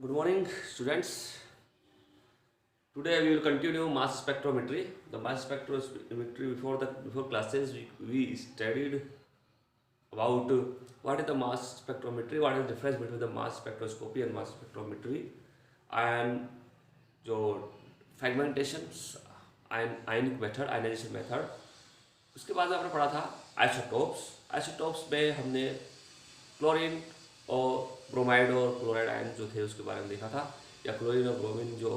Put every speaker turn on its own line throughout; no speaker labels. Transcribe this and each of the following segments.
Good morning, students. Today we will continue mass spectrometry. The mass spectrometry before classes we studied about what is the mass spectrometry, what is the difference between the mass spectroscopy and mass spectrometry, and जो fragmentation, ionic method, ionization method. उसके बाद आपने पढ़ा था isotopes में हमने chlorine और bromide और क्लोराइड आयन जो थे उसके बारे में देखा था, या क्लोरीन और ब्रोमीन जो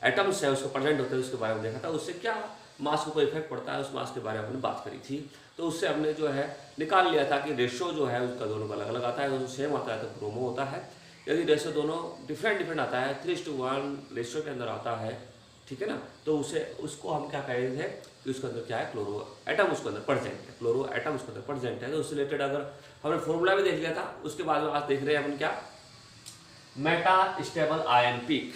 एटम्स है उसको प्रेजेंट होते हैं उसके बारे में देखा था। उससे क्या मास को इफेक्ट पड़ता है उस मास के बारे में हमने बात करी थी। तो उससे हमने जो है निकाल लिया था कि रेशो जो है उसका दोनों का अलग अलग आता है। अगर सेम आता है तो ब्रोमो होता है, यदि रेशो दोनों डिफरेंट आता है 3:1 रेशो के अंदर आता है, ठीक है ना, तो उसको हम क्या कह रहे थे कि उसके अंदर क्या है, क्लोरो एटम उसके अंदर प्रेजेंट है, क्लोरो एटम उसके अंदर प्रेजेंट है। तो उससे रिलेटेड अगर हमने फॉर्मूला भी देख लिया था, उसके बाद में आज देख रहे हैं अपन क्या, मेटा स्टेबल आयन पीक।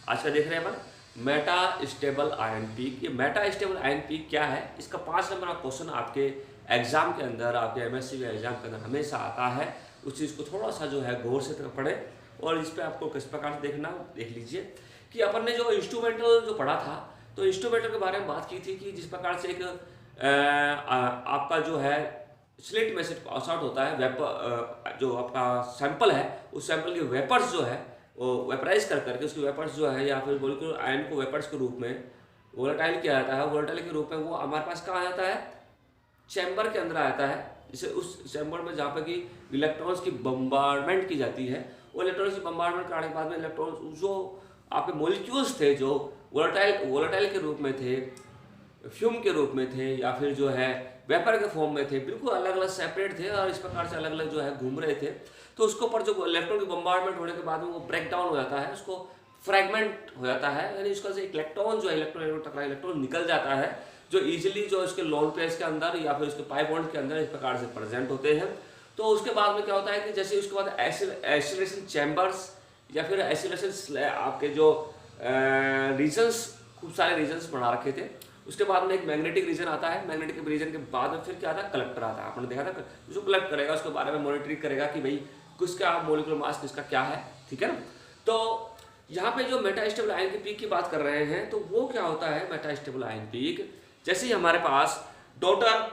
आज का देख रहे हैं अपन मेटा स्टेबल आयन पीक। ये मेटा स्टेबल आयन पीक क्या है, इसका 5 नंबर का क्वेश्चन आपके एग्जाम के अंदर, आपके एमएससी के एग्जाम के अंदर हमेशा आता है। उस चीज़ को थोड़ा सा जो है गौर से पढ़े और इस पर आपको किस प्रकार से देखना देख लीजिए कि अपन ने जो इंस्ट्रूमेंटल जो पढ़ा था, तो इंस्ट्रूमेंटल के बारे में बात की थी कि जिस प्रकार से एक आपका जो है स्लिट में से पास आउट होता है वेपर, जो आपका सैंपल है उस सैंपल के वेपर्स जो है वो वेपराइज कर करके उसके वेपर्स जो है, या फिर मॉलिक्यूलर आयन को वेपर्स के रूप में वोलेटाइल किया जाता है। वोलेटाइल के रूप में वो हमारे पास कहाँ आ जाता है, चैम्बर के अंदर आता है। जिसे उस चैम्बर में जहाँ पर कि इलेक्ट्रॉन्स की बम्बार्डमेंट की जाती है, वो इलेक्ट्रॉन्स की बम्बार्डमेंट कराने के बाद में इलेक्ट्रॉन्स जो आपके मॉलिक्यूल्स थे जो वोलेटाइल के रूप में थे, फ्यूम के रूप में थे, या फिर जो है वेपर के फॉर्म में थे, बिल्कुल अलग अलग सेपरेट थे और इस प्रकार से अलग अलग जो है घूम रहे थे। तो उसके ऊपर जो इलेक्ट्रॉन की बम्बार्डमेंट होने के बाद में वो ब्रेक डाउन हो जाता है, उसको फ्रैगमेंट हो जाता है, यानी उसका से इलेक्ट्रॉन जो है इलेक्ट्रॉन निकल जाता है, जो इजीली जो इसके लोन पेयर्स के अंदर या फिर उसके पाई बॉन्ड के अंदर इस प्रकार से प्रेजेंट होते हैं। तो उसके बाद में क्या होता है कि जैसे उसके बाद एसिलेशन चैम्बर्स या फिर एसिलेशन आपके जो रीजन्स, खूब सारे रीजन्स बना रखे थे। उसके बाद में एक मैग्नेटिक रीजन आता है, मैग्नेटिक रीजन के बाद में फिर क्या आता है, कलेक्टर आता है। आपने देखा था जो कलेक्ट करेगा उसके बारे में मॉनिटरिंग करेगा कि भाई किसका मोलिकुलर मास किसका क्या है, ठीक है ना। तो यहाँ पे जो मेटा स्टेबल आयन की पीक की बात कर रहे हैं, तो वो क्या होता है मेटा स्टेबल आयन पीक। जैसे ही हमारे पास डॉटर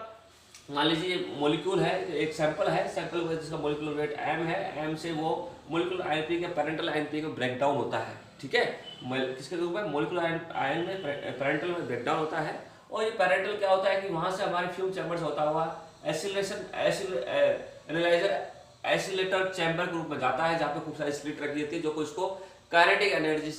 मान लीजिए मॉलिक्यूल है, एक सैंपल है, सैंपल जिसका मॉलिक्यूलर वेट m है, m से वो मॉलिक्यूलर आयन पीक या पेरेंटल आयन पीक में ब्रेक डाउन होता है, ठीक है। किसके रूप में, मॉलिक्यूलर आयन में पेरेंटल में ब्रेक डाउन होता है। और ये पेरेंटल क्या होता है कि वहां से हमारे फ्यूम चैम्बर्स होता हुआ एसिलेटर चैम्बर के रूप में जाता है, जहाँ पे खूब सारी स्लिट रखी जाती है जो उसको काइनेटिक एनर्जी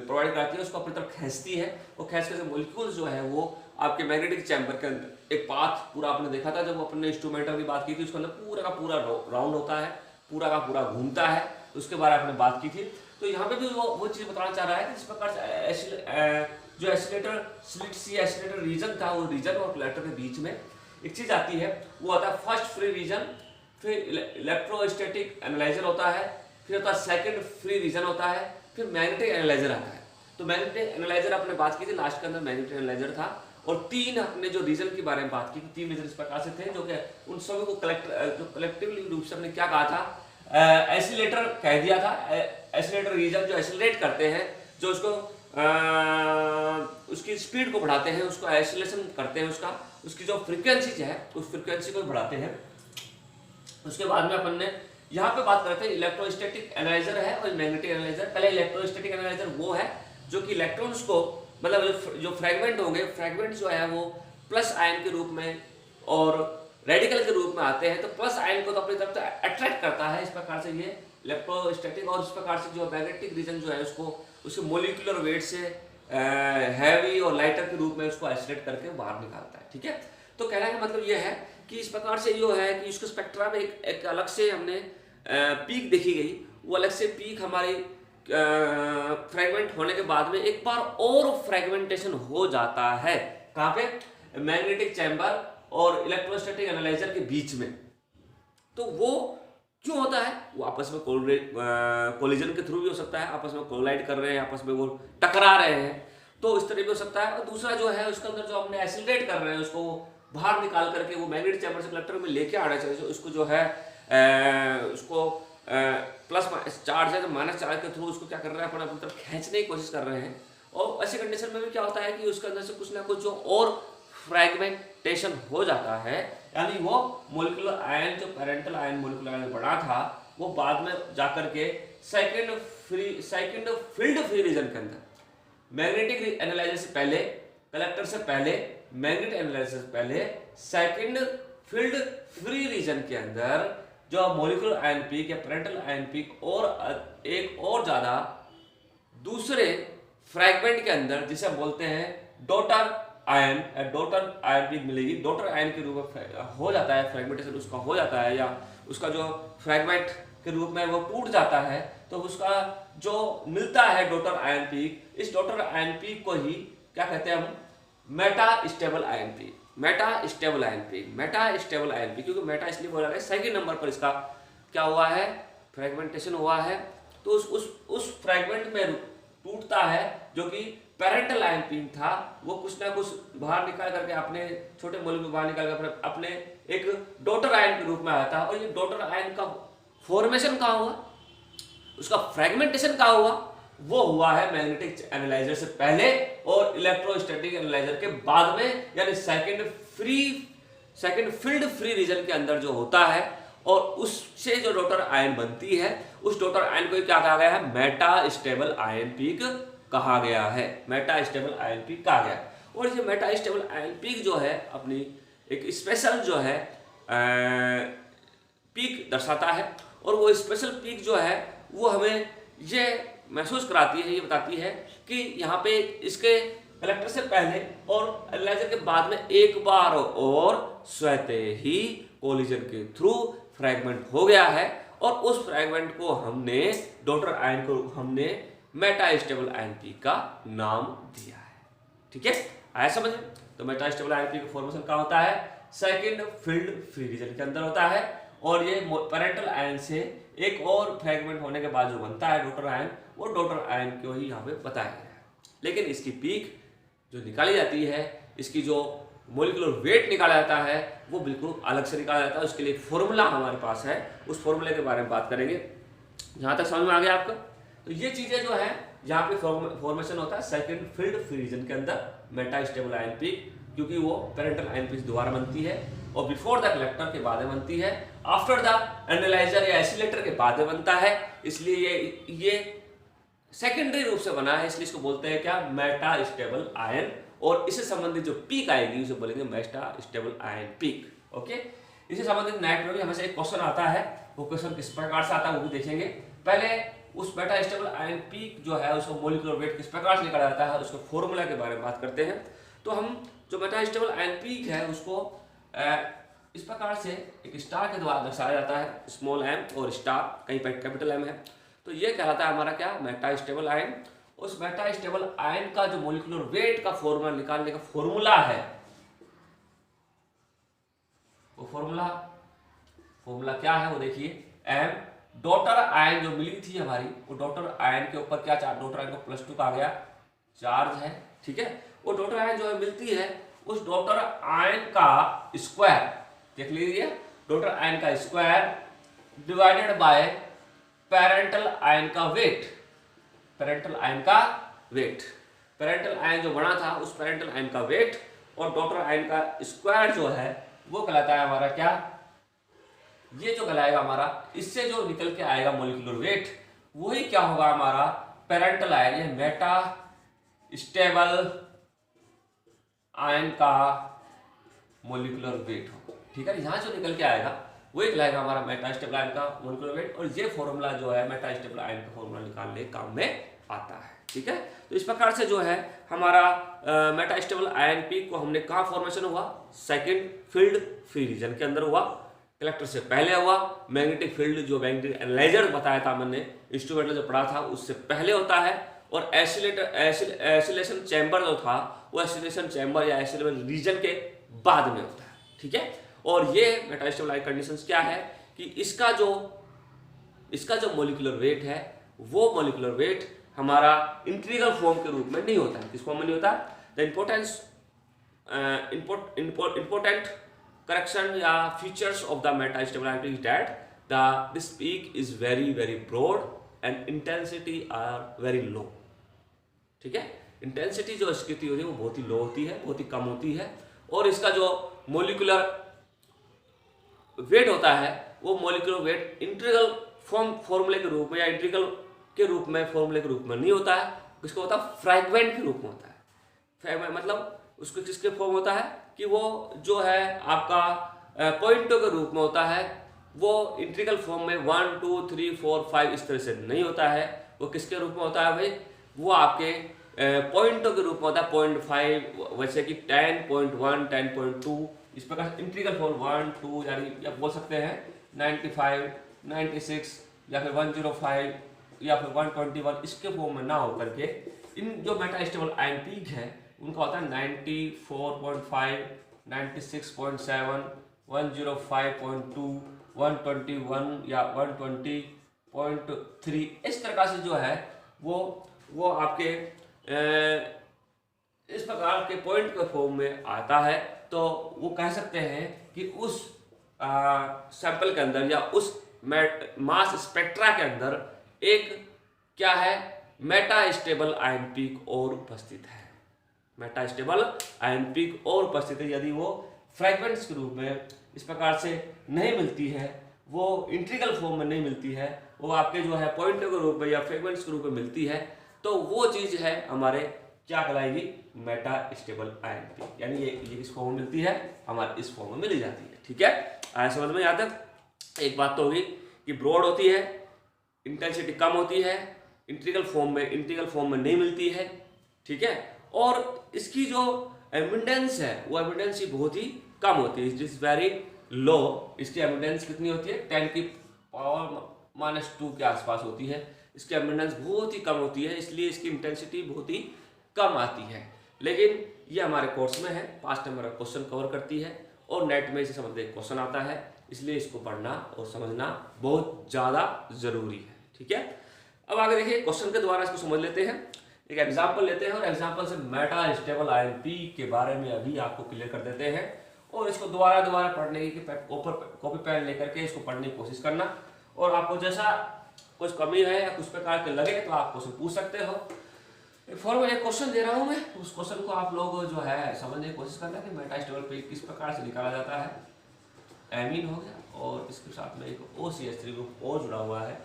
प्रोवाइड करती है, उसको अपनी तरफ खींचती है। और खींच के मॉलिक्यूल्स जो है वो आपके मैग्नेटिक चैम्बर के अंदर एक पाथ पूरा आपने देखा था जब अपने इंस्ट्रूमेंटल की बात की थी, उसके अंदर पूरा का पूरा राउंड होता है, पूरा का पूरा घूमता है, उसके बारे में आपने बात की थी। तो यहाँ पे भी वो चीज़ बताना चाह रहा है कि जिस प्रकार से जो एसिलेटर स्लिट सी एसिलेटर रीजन था, वो रीजन और कलेक्टर के बीच में एक चीज़ आती है, वो आता है फर्स्ट फ्री रीजन, फिर इलेक्ट्रोस्टैटिक एनालाइजर होता है, फिर होता है सेकंड फ्री रीजन होता है, फिर मैग्नेटिक एनालाइजर आता है। तो मैग्नेटिक एनालाइजर आपने बात की थी लास्ट के अंदर, मैग्नेटिक एनालाइजर था। और 3 अपने जो रीजन के बारे में बात की थी, 3 रीजन इस प्रकार से थे जो कि उन सभी को कलेक्टिवली रूप से हमने क्या कहा था, एसिलेटर कह दिया था। एसिलेटर रीजन जो एसिलेट करते हैं, जो उसको उसकी स्पीड को बढ़ाते हैं, उसको एसिलेशन करते हैं, उसकी जो फ्रीक्वेंसी है उस फ्रीक्वेंसी को बढ़ाते हैं। उसके बाद में अपन ने यहाँ पे बात करते हैं इलेक्ट्रोस्टैटिक एनालाइजर है और मैग्नेटिक एनालाइजर। पहले इलेक्ट्रोस्टैटिक एनालाइजर वो है जो कि इलेक्ट्रॉन्स को, मतलब जो फ्रैगमेंट होंगे, फ्रैगमेंट जो है वो प्लस आयन के रूप में और रेडिकल के रूप में आते हैं, तो प्लस आयन को तो अपनी तरफ से अट्रैक्ट करता है, इस प्रकार से ये इलेक्ट्रोस्टैटिक। और इस प्रकार से जो मैग्नेटिक रीजन जो है उसको उसके मोलिकुलर वेट से हैवी और लाइटर के रूप में उसको आइसोलेट करके बाहर निकालता है, ठीक है। तो कहने का मतलब ये है कि इस प्रकार से जो है कि उसके स्पेक्ट्रा में एक अलग से हमने पीक देखी गई। वो अलग से पीक हमारी फ्रैगमेंट होने के बाद में एक बार और फ्रैगमेंटेशन हो जाता है, कहाँ पे, मैग्नेटिक चैम्बर और इलेक्ट्रोस्टैटिक एनालाइजर के बीच में। तो वो क्यों होता है, वो आपस में कोलिजन के थ्रू भी हो सकता है, आपस में कोलाइड कर रहे हैं, आपस में वो टकरा रहे हैं, तो इस तरह भी हो सकता है। और दूसरा जो है उसके अंदर जो हमने एसिलेट कर रहे हैं उसको बाहर निकाल करके वो मैग्नेटिक चैम्बर से कलेक्टर में लेके आना चाहिए, उसको जो है उसको प्लस चार्ज है तो माइनस चार्ज के थ्रू उसको क्या कर रहे हैं, अपनी तरफ खींचने की कोशिश कर रहे हैं। और ऐसी कंडीशन में भी क्या होता है कि उसके अंदर से कुछ ना कुछ जो और फ्रैगमेंटेशन हो जाता है, यानी वो मोलिकुलर आयन जो पेरेंटल आयन मोलिकुलर आयन बना था वो बाद में जाकर के सेकंड फील्ड फ्री रीजन के अंदर मैग्नेटिक एनालाइजर से पहले, कलेक्टर से पहले, मैग्नेटिक एनालाइजर से पहले सेकंड फील्ड फ्री रीजन के अंदर जो मोलिकुलर आयन पीक या पेरेंटल आयन पीक और एक और ज्यादा दूसरे फ्रैगमेंट के अंदर जिसे बोलते हैं डॉटर आयन पीक मिलेगी। डॉटर आयन के रूप में हो जाता है, फ्रैगमेंटेशन उसका हो जाता है, या उसका जो फ्रैगमेंट के रूप में वो टूट जाता है, तो उसका जो मिलता है डॉटर आयन पीक, इस डॉटर आयन पीक को ही क्या कहते हैं हम, Meta stable ion peak. Meta stable ion peak, क्योंकि मेटा इसलिए बोला गया सेकंड नंबर पर इसका क्या हुआ है, फ्रैगमेंटेशन हुआ है। तो उस फ्रैगमेंट में टूटता है जो कि पेरेंटल आयन पीक था, वो कुछ ना कुछ बाहर निकाल करके अपने छोटे मॉलिक्यूल बाहर निकाल कर अपने एक डॉटर आयन के रूप में आया था। और ये डॉटर आयन का फॉर्मेशन कहाँ हुआ, उसका फ्रैगमेंटेशन कहाँ हुआ, वो हुआ है मैग्नेटिक एनालाइजर से पहले और इलेक्ट्रोस्टैटिक एनालाइजर के बाद में, यानी सेकंड फील्ड फ्री रीजन के अंदर जो होता है। और उससे जो डॉटर आयन बनती है, उस डॉटर आयन को क्या कहा गया है, मेटा स्टेबल आयन पीक कहा गया है। मेटा स्टेबल आयन पीक कहा गया। और ये मेटा स्टेबल आयन पीक जो है अपनी एक स्पेशल जो है पीक दर्शाता है। और वो स्पेशल पीक जो है वो हमें ये महसूस कराती है, ये बताती है कि यहाँ पे इसके कलेक्टर से पहले और एनालाइजर के बाद में एक बार और स्वतः ही कोलिजन के थ्रू फ्रैगमेंट हो गया है। और उस फ्रैगमेंट को हमने डॉटर आयन को हमने मेटा स्टेबल आयन पीक का नाम दिया है। ठीक है, आया समझ में? तो मेटा स्टेबल आयन पीक का फॉर्मेशन क्या होता है, सेकंड फील्ड फ्री रीजन के अंदर होता है। और ये पेरेंटल आयन से एक और फ्रैगमेंट होने के बाद जो बनता है डॉटर आयन, वो डॉटर आयन को ही यहाँ पे बताया गया है। लेकिन इसकी पीक जो निकाली जाती है, इसकी जो मोलिकुलर वेट निकाला जाता है, वो बिल्कुल अलग से निकाला जाता है। उसके लिए फॉर्मूला हमारे पास है, उस फॉर्मूले के बारे में बात करेंगे। यहाँ तक समझ में आ गया आपका? तो ये चीजें जो है यहाँ पे फॉर्मेशन होता है सेकंड फील्ड फ्री रीजन के अंदर मेटा स्टेबल आयन पीक, क्योंकि वो पेरेंटल आयन पीक दोबारा बनती है और बिफोर द कलेक्टर के बाद में बनती है, आफ्टर द एनालाइजर या एसिलेटर के बाद में बनता है। इसलिए ये सेकेंडरी रूप से बना है, इसलिए इसको बोलते हैं क्या, मेटा स्टेबल आयन। और इससे संबंधित जो पीक आएगी उसे बोलेंगे Meta stable ion peak. Okay, इससे संबंधित नेट में भी हमेशा एक क्वेश्चन आता है, वो क्वेश्चन किस प्रकार से आता है वो भी देखेंगे। पहले उस मेटा स्टेबल आयन पीक जो है उसको मोलिकुलर वेट किस प्रकार से निकाला जाता है, उसके फॉर्मूला के बारे में बात करते हैं। तो हम जो मेटा स्टेबल आयन पीक है उसको इस प्रकार से एक स्टार के द्वारा दर्शाया जाता है, स्मॉल एम और स्टार कहीं पर कैपिटल एम है। तो ये कहलाता है हमारा क्या, मेटा स्टेबल आयन। उस मेटा स्टेबल आयन का जो मोलिकुलर वेट का फॉर्मूला निकालने का फॉर्मूला है, वो फॉर्मूला क्या है वो देखिए, एम डॉटर आयन जो मिली थी हमारी, वो डॉटर आयन के ऊपर क्या चार्ज, डॉटर आयन को +2 कहा गया चार्ज है। ठीक है, वो डॉटर आयन जो है मिलती है, उस डॉटर आयन का स्क्वायर देख लीजिए, डॉटर आयन का square divided by parental ion का वेट। पेरेंटल आयन जो बना था उस पेरेंटल आयन का वेट और डॉटर आयन का स्क्वायर जो है वो कहलाता है हमारा क्या, ये जो कहलाएगा हमारा, इससे जो निकल के आएगा मोलिकुलर वेट वही क्या होगा हमारा पेरेंटल आयन, ये मेटा स्टेबल आयन का मोलिकुलर वेट होगा। ठीक है, यहाँ जो निकल के आएगा वही कहलाएगा हमारा मेटा स्टेबल आयन का मोलिकुलर वेट। और ये फॉर्मूला जो है मेटा स्टेबल आयन का फॉर्मूला निकालने काम में आता है। ठीक है, तो इस प्रकार से जो है हमारा मेटा स्टेबल आयन पीक को हमने कहाँ फॉर्मेशन हुआ, सेकंड फील्ड फ्री रीजन के अंदर हुआ, कलेक्टर से पहले हुआ, मैग्नेटिक फील्ड जो मैग्नेटिक एनालाइजर बताया था मैंने, इंस्ट्रूमेंटल जो पढ़ा था उससे पहले होता है। और एसिलेशन चैम्बर जो था वो एसिलेशन चैम्बर या एसिलेशन रीजन के बाद में होता है। ठीक है, और ये मेटा स्टेबल आयन कंडीशंस क्या है कि इसका जो मोलिकुलर वेट है वो मोलिकुलर वेट हमारा इंटीग्रल फॉर्म के रूप में नहीं होता है। किस फॉर्म में नहीं होता, द इम्पोर्टेंट करेक्शन या features of the meta stable ion is that this peak is very very broad and intensity are very low. ठीक है, इंटेंसिटी जो इसकी होती है वो बहुत ही लो होती है, बहुत ही कम होती है, और इसका जो मोलिकुलर वेट होता है वो मोलिकुलर वेट इंटीग्रल फॉर्मूले के रूप में या इंटीग्रल के रूप में फॉर्मूले के रूप में नहीं होता है, किसको होता है फ्रैगमेंट के रूप में होता है। फ्रैगमेंट मतलब उसको किसके फॉर्म होता है कि वो जो है आपका पॉइंटों के रूप में होता है, वो इंटीग्रल फॉर्म में 1 2 3 4 5 इस तरह से नहीं होता है। वो किसके रूप में होता है भाई, वो आपके पॉइंटों के रूप में होता है 0.5, वैसे कि 10.1 10.2 इस प्रकार इंटीग्रल फॉर्म 1 2 यानी आप बोल सकते हैं 95 96 या फिर 105 या फिर 121 इसके फॉर्म में ना हो करके इन जो मेटास्टेबल आयन पीक है उनका होता है 94.5 96.7 105.2 121 या 120.3 इस तरह से जो है वो आपके इस प्रकार के पॉइंट के फॉर्म में आता है। तो वो कह सकते हैं कि उस सैंपल के अंदर या उस मास स्पेक्ट्रा के अंदर एक क्या है मेटास्टेबल आयन पीक और उपस्थित है। मेटास्टेबल आयन पीक और उपस्थित है। यदि वो फ्रैगमेंट्स के रूप में इस प्रकार से नहीं मिलती है, वो इंटीग्रल फॉर्म में नहीं मिलती है, वो आपके जो है पॉइंटों के रूप में या फ्रैगमेंट्स के रूप में मिलती है, तो वो चीज है हमारे क्या कहलाएगी मेटास्टेबल आयन पीक। यानी ये किस फॉर्म में मिलती है, हमारे इस फॉर्म में मिली जाती है। ठीक है, आया समझ में यहाँ तक। एक बात तो होगी कि ब्रॉड होती है, इंटेंसिटी कम होती है, इंटीग्रल फॉर्म में नहीं मिलती है। ठीक है, और इसकी जो एमिडेंस है वो एमिडेंस ही बहुत ही कम होती है, इट इज वेरी लो। इसकी एमिडेंस कितनी होती है 10⁻⁻² के आसपास होती है। इसकी एमिडेंस बहुत ही कम होती है, इसलिए इसकी इंटेंसिटी बहुत ही कम आती है। लेकिन ये हमारे कोर्स में है, 5 नंबर का क्वेश्चन कवर करती है और नेट में इसे संबंधित क्वेश्चन आता है, इसलिए इसको पढ़ना और समझना बहुत ज़्यादा जरूरी है। ठीक है, अब आगे देखिए क्वेश्चन के द्वारा इसको समझ लेते हैं। एक एग्जाम्पल लेते हैं और एग्जाम्पल से मेटास्टेबल आयन पीक के बारे में अभी आपको क्लियर कर देते हैं, और इसको दोबारा पढ़ने की कॉपी पेन लेकर के इसको पढ़ने की कोशिश करना, और आपको जैसा कुछ कमी है या कुछ प्रकार के लगे तो आप क्वेश्चन पूछ सकते हो। फॉर्म एक क्वेश्चन दे रहा हूं मैं, उस क्वेश्चन को आप लोग जो है समझने की कोशिश करना कि मेटास्टेबल पीक किस प्रकार से निकाला जाता है। एमीन हो गया और इसके साथ में एक OCH3 ग्रुप और जुड़ा हुआ है।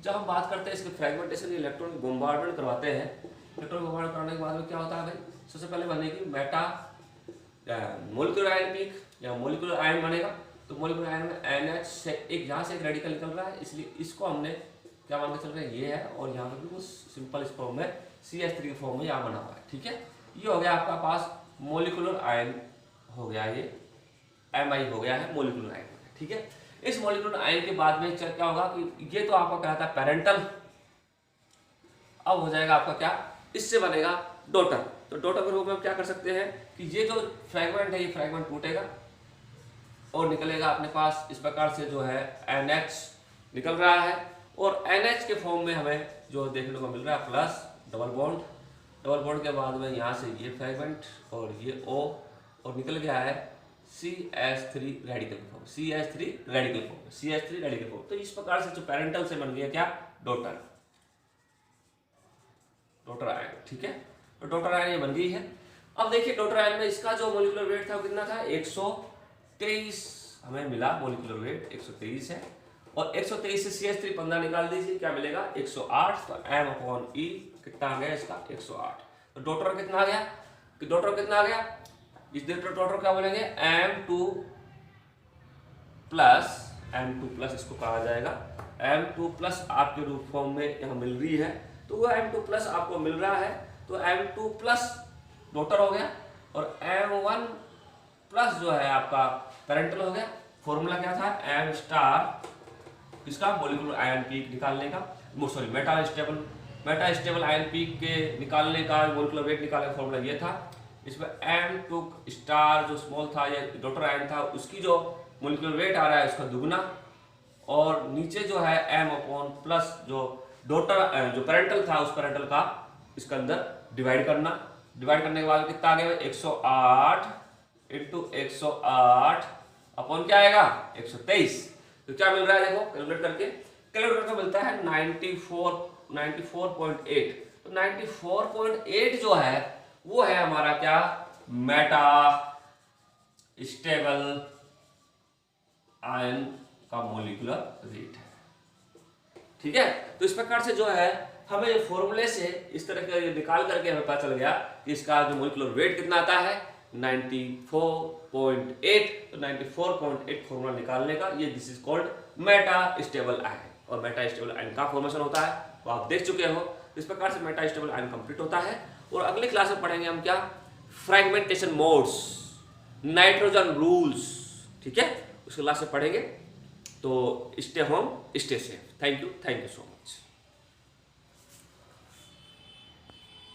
जब हम बात करते हैं इसके फ्रेगमेंटेशन इलेक्ट्रॉन बॉम्बार्डमेंट करवाते हैं, इलेक्ट्रॉन बॉम्बार्डमेंट कराने के बाद में क्या होता है भाई, सबसे पहले बनेगी मेटा मोलिकुलर आयन पीक या मोलिकुलर आयन बनेगा। तो मोलिकुलर आयन में NH से एक यहाँ से एक रेडिकल निकल रहा है, इसलिए इसको हमने क्या मान के चल रहे हैं ये है, और यहाँ पर भी कुछ सिंपल इस फॉर्म में CH3 के फॉर्म में यहाँ बना हुआ है। ठीक है, ये हो गया आपका पास मोलिकुलर आयन हो गया, ये Mi हो गया है मोलिकुलर आयन। ठीक है, इस मोलिकुलर आयन के बाद में क्या होगा कि ये तो आपका कहता है पेरेंटल, अब हो जाएगा आपका क्या, इससे बनेगा डॉटर। तो डॉटर के रूप में हम क्या कर सकते हैं कि ये जो फ्रैगमेंट है ये फ्रैगमेंट टूटेगा और निकलेगा अपने पास इस प्रकार से जो है NH निकल रहा है, और NH के फॉर्म में हमें जो देखने को मिल रहा है प्लस डबल बॉन्ड के बाद में यहाँ से ये फ्रैगमेंट और ये O, और निकल गया है CH3 radical form, CH3 radical form. तो इस प्रकार से जो पेरेंटल से बन गया क्या डॉटर आयन। ठीक है, तो डॉटर आयन ये बन गई है। अब देखिए डॉटर आयन में इसका जो मोलिकुलर वेट था वो कितना था 123 हमें मिला, मोलिकुलर वेट 123 है, और 123 से CH3 15 निकाल दीजिए, क्या मिलेगा 108। तो M/E कितना आ गया इसका 108। तो डॉटर कितना आ गया, इस डॉटर क्या बनेंगे M2 प्लस इसको कहा जाएगा M2 प्लस आपके रूप फॉर्म में यहाँ मिल रही है, तो वो M2 प्लस आपको मिल रहा है, तो M2 प्लस डॉटर हो गया, और M1 प्लस जो है आपका पेरेंटल हो गया। फॉर्मूला क्या था M स्टार इसका मोलिकुलर आयन पीक निकालने का, सॉरी मेटास्टेबल आयन पीक के निकालने का मोलिकुलर वेट निकालने का फॉर्मूला ये था। इसमें M2 स्टार जो स्मॉल था या डॉटर आयन था उसकी जो मोलिकुलर वेट आ रहा है उसका दुगना, और नीचे जो है M प्लस जो डॉटर जो पेरेंटल था उस पेरेंटल का इसके अंदर डिवाइड करने के बाद कितना आ गया 108 × 108 अपॉन क्या आएगा 123। तो क्या मिल रहा है देखो कैलकुलेट करके, कैलकुलेट करके मिलता है 94.8। तो 94.8 जो है वो है हमारा क्या, मेटा स्टेबल आयन का मोलिकुलर वेट है। ठीक है, तो इस प्रकार से जो है हमें ये फॉर्मूले से इस तरह के निकाल करके हमें पता चल गया कि इसका जो मोलिकुलर वेट कितना आता है 94.8। तो 94.8 फॉर्मूला निकालने का ये this is called Meta stable ion, और मेटा स्टेबल आयन का फॉर्मेशन होता है तो आप देख चुके हो। इस प्रकार से मेटा स्टेबल आयन कंप्लीट होता है। और अगले क्लास में पढ़ेंगे हम क्या, फ्रेगमेंटेशन मोड्स, नाइट्रोजन रूल्स। ठीक है, उस क्लास में पढ़ेंगे। तो stay home stay safe. Thank you so much.